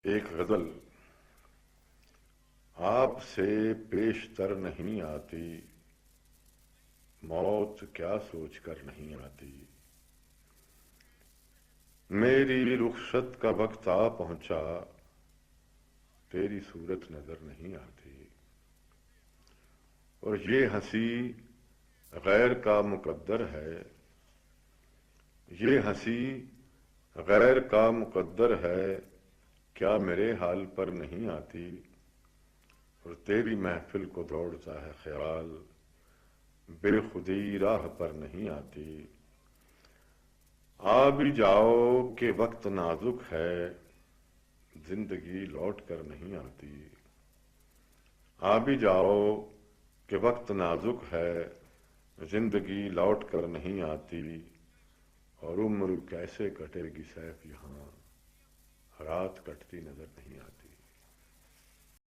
ایک غزل آپ سے پیشتر نہیں آتی، موت کیا سوچ کر نہیں آتی۔ میری رخصت کا وقت آ پہنچا، تیری صورت نظر نہیں آتی۔ اور یہ ہنسی غیر کا مقدر ہے، یہ ہنسی غیر کا مقدر ہے، کیا میرے حال پر نہیں آتی۔ اور تیری محفل کو دوڑتا ہے خیال، بے خودی راہ پر نہیں آتی۔ آ بھی جاؤ کہ وقت نازک ہے، زندگی لوٹ کر نہیں آتی۔ آ بھی جاؤ کہ وقت نازک ہے، زندگی لوٹ کر نہیں آتی۔ اور عمر کیسے کٹے گی سیف یہاں، رات کٹتی نظر نہیں آتی۔